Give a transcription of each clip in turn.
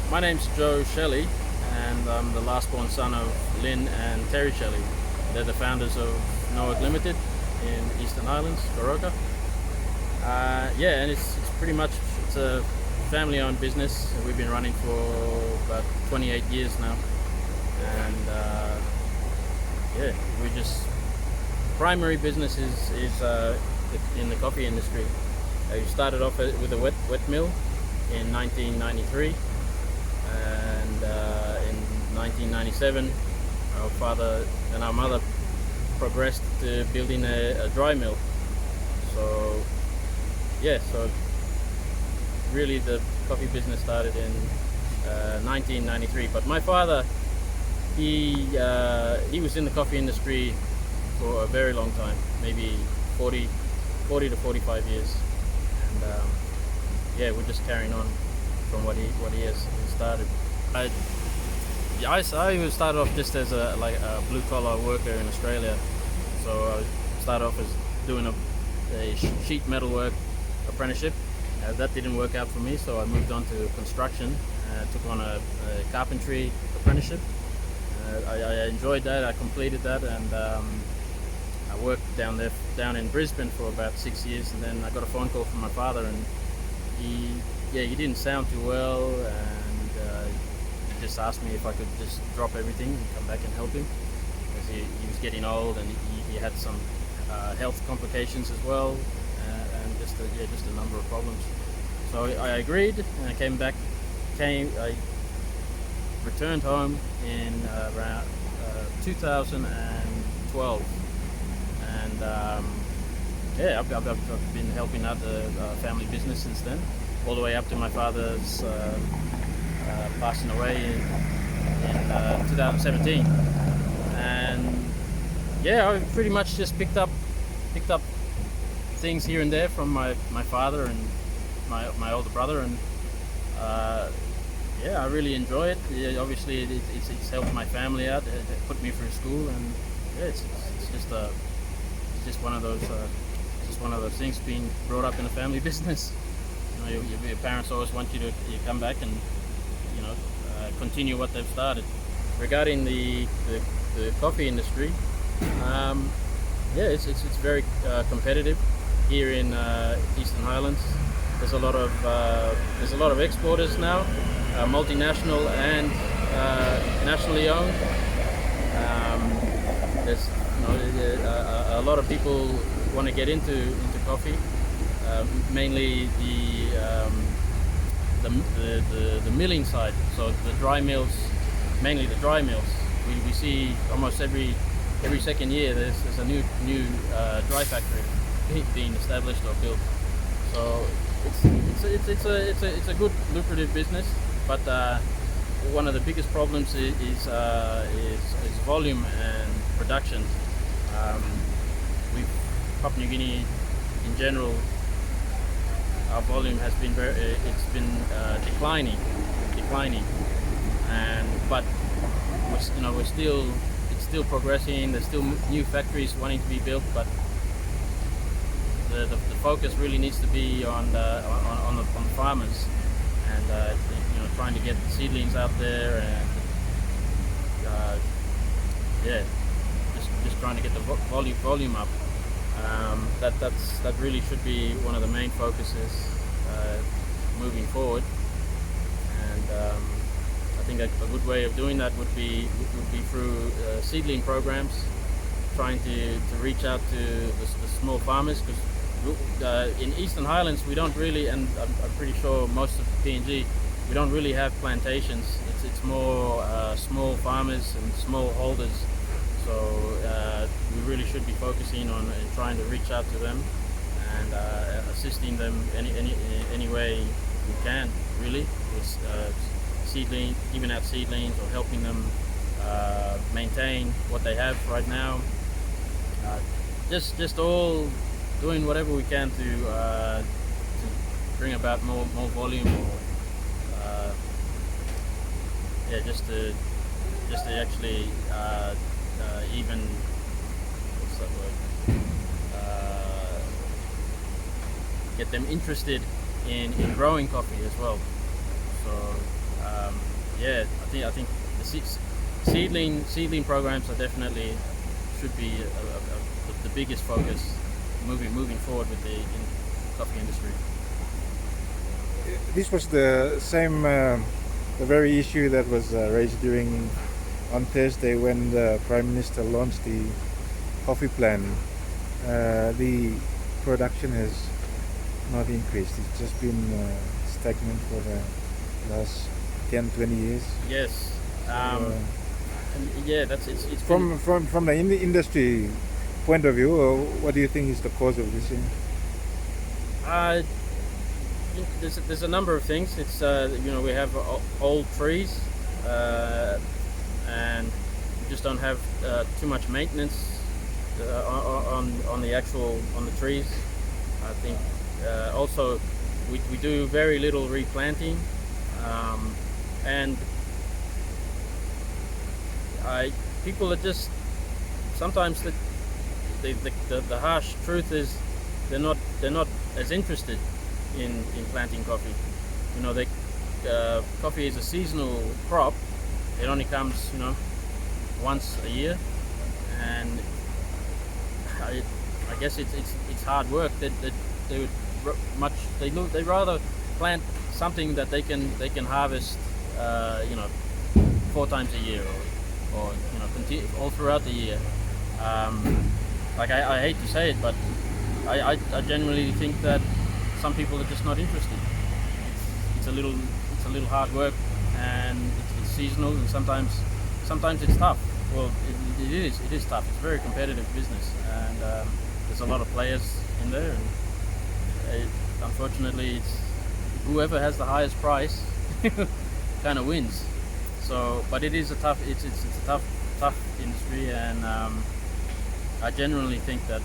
My name's Joe Shelley, and I'm the last born son of Lynn and Terry Shelley. They're the founders of Nowek Limited in Eastern Highlands, Goroka. And it's pretty much it's a family-owned business. We've been running for about 28 years now, and we just primary business is in the coffee industry. We started off with a wet mill in 1993, and in 1997 our father and our mother progressed to building a dry mill. So really the coffee business started in 1993. But my father, he was in the coffee industry for a very long time, maybe 40 to 45 years, and we're just carrying on from what he has started. I started off just as a blue collar worker in Australia. So I started off as doing a sheet metal work apprenticeship. That didn't work out for me, so I moved on to construction. Took on a carpentry apprenticeship. I enjoyed that. I completed that, and I worked down in Brisbane for about 6 years, and then I got a phone call from my father, and he didn't sound too well, and he just asked me if I could just drop everything and come back and help him, because he was getting old, and he had some health complications as well, and just a number of problems. So I agreed, and I came back. I returned home in around 2012, and I've been helping out the family business since then, all the way up to my father's passing away in 2017. And I pretty much just picked up things here and there from my father and my older brother, and I really enjoy it. Obviously it's helped my family out. It put me through school, and it's just one of those things, being brought up in a family business. Your parents always want you come back and continue what they've started. Regarding the coffee industry, it's very competitive here in Eastern Highlands. There's a lot of exporters now, multinational and nationally owned. There's a lot of people want to get into coffee, mainly the milling side. So the dry mills, mainly the dry mills. We see almost every second year there's a new dry factory being established or built. So it's a good lucrative business, but one of the biggest problems is volume and production. Papua New Guinea in general, our volume has been declining, but it's still progressing. There's still new factories wanting to be built, but the focus really needs to be on the farmers, and trying to get seedlings out there, and just trying to get the volume up. That really should be one of the main focuses moving forward. And I think a good way of doing that would be through seedling programs, trying to reach out to the small farmers, because in Eastern Highlands we don't really, and I'm pretty sure most of PNG, we don't really have plantations. It's more small farmers and small holders. So we really should be focusing on trying to reach out to them and assisting them any way we can, really, with giving out seedlings, or helping them maintain what they have right now. Just all doing whatever we can to bring about more volume, or just to actually even, what's that word? Get them interested in growing coffee as well. So Yeah, I think the seedling programs are definitely should be the biggest focus moving forward with the coffee industry. This was the same, the very issue that was raised on Thursday when the Prime Minister launched the coffee plan. The production has not increased. It's just been stagnant for the last 10, 20 years. Yes. Yeah, that's it's from the industry point of view. What do you think is the cause of this? There's a number of things. It's we have old trees, and we just don't have too much maintenance on the trees. I think also we do very little replanting, and people are just sometimes the harsh truth is they're not as interested in planting coffee. Coffee is a seasonal crop. It only comes once a year, and I guess it's hard work. That they would they rather plant something that they can harvest 4 times a year or continue all throughout the year. I hate to say it, but I genuinely think that some people are just not interested. It's a little hard work, and it's seasonal, and sometimes it's tough. Well, it is tough. It's a very competitive business, and there's a lot of players in there, and unfortunately, it's whoever has the highest price kind of wins. So, but it is a tough industry, and I generally think that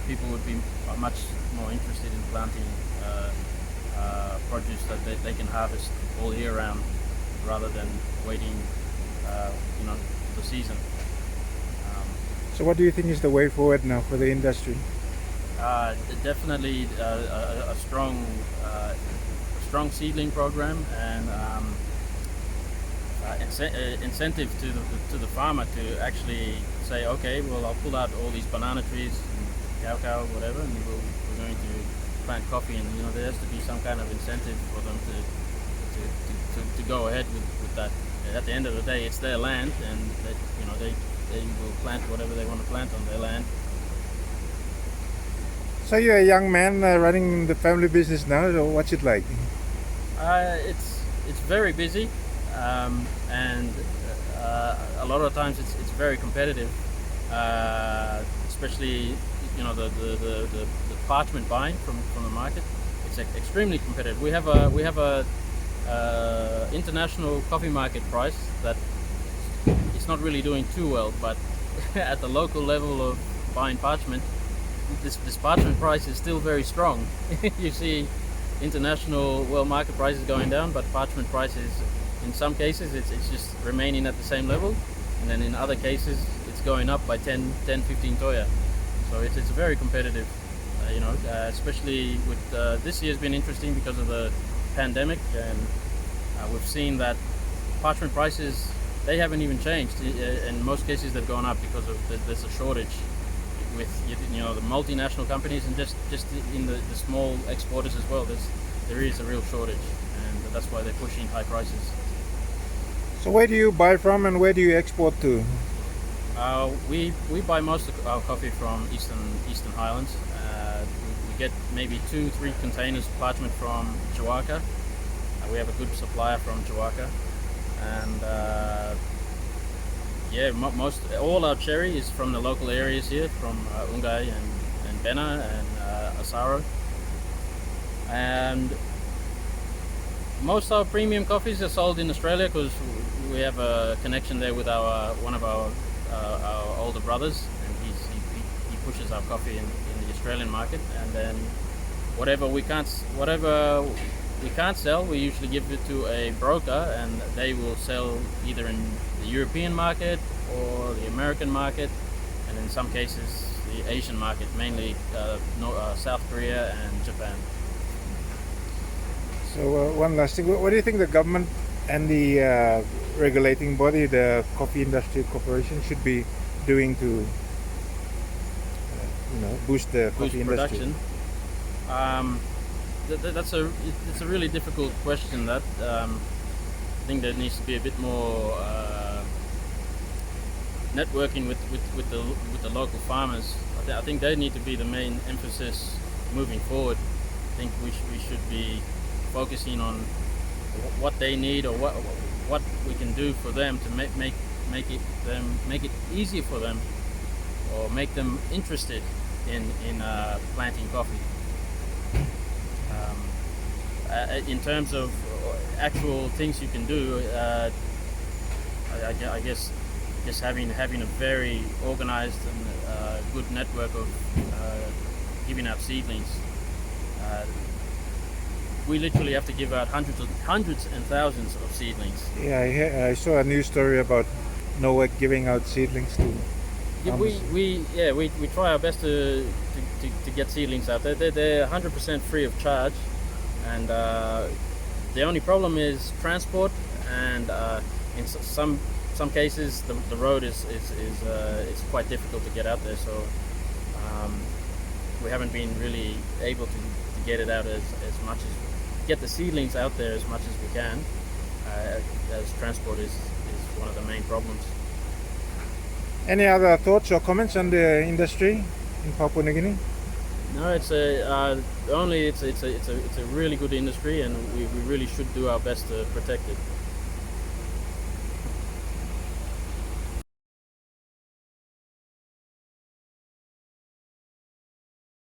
people would be much more interested in planting produce that they can harvest all year round, rather than waiting, the season. So, what do you think is the way forward now for the industry? Definitely a strong seedling program, and incentive to the farmer to actually say, okay, well, I'll pull out all these banana trees, cacao, whatever, and we're going to plant coffee, and there has to be some kind of incentive for them to go ahead with that. At the end of the day, it's their land, and they will plant whatever they want to plant on their land. So you're a young man running the family business now. So what's it like? It's very busy, and a lot of times it's very competitive, especially the parchment buying from the market. It's extremely competitive. We have a international coffee market price that it's not really doing too well, but at the local level of buying parchment, this parchment price is still very strong. You see international market prices going down, but parchment prices in some cases it's just remaining at the same level, and then in other cases it's going up by 10 15 toya. So it's very competitive, especially with this year's been interesting because of the pandemic, and we've seen that parchment prices, they haven't even changed. In most cases they've gone up because of there's a shortage with the multinational companies, and just in the small exporters as well. There is a real shortage, and that's why they're pushing high prices. So where do you buy from, and where do you export to? We buy most of our coffee from Eastern Highlands. We get maybe 2-3 containers of parchment from Goroka. We have a good supplier from Goroka, and all our cherry is from the local areas here, from Ungai and Bena and Asaro. And most of our premium coffees are sold in Australia because we have a connection there with one of our older brothers, and he pushes our coffee in the Australian market. And then whatever we can't sell, we usually give it to a broker, and they will sell either in the European market or the American market, and in some cases the Asian market, mainly South Korea and Japan. So one last thing, what do you think the government and the regulating body, the Coffee Industry Corporation, should be doing to boost the coffee industry? Production. It's a really difficult question. That I think there needs to be a bit more networking with the local farmers. I think they need to be the main emphasis moving forward. I think we should be focusing on what they need, or what we can do for them to make it easier for them, or make them interested in planting coffee. In terms of actual things you can do, I guess just having a very organized and good network of giving out seedlings. We literally have to give out hundreds and thousands of seedlings. Yeah, I saw a news story about Nowek giving out seedlings to. Yeah, we try our best to get seedlings out there. They're 100% free of charge, and the only problem is transport, and in some cases the road is quite difficult to get out there. So we haven't been really able to get it out as much as get the seedlings out there as much as we can, as transport is one of the main problems. Any other thoughts or comments on the industry in Papua New Guinea? No, it's a really good industry, and we really should do our best to protect it.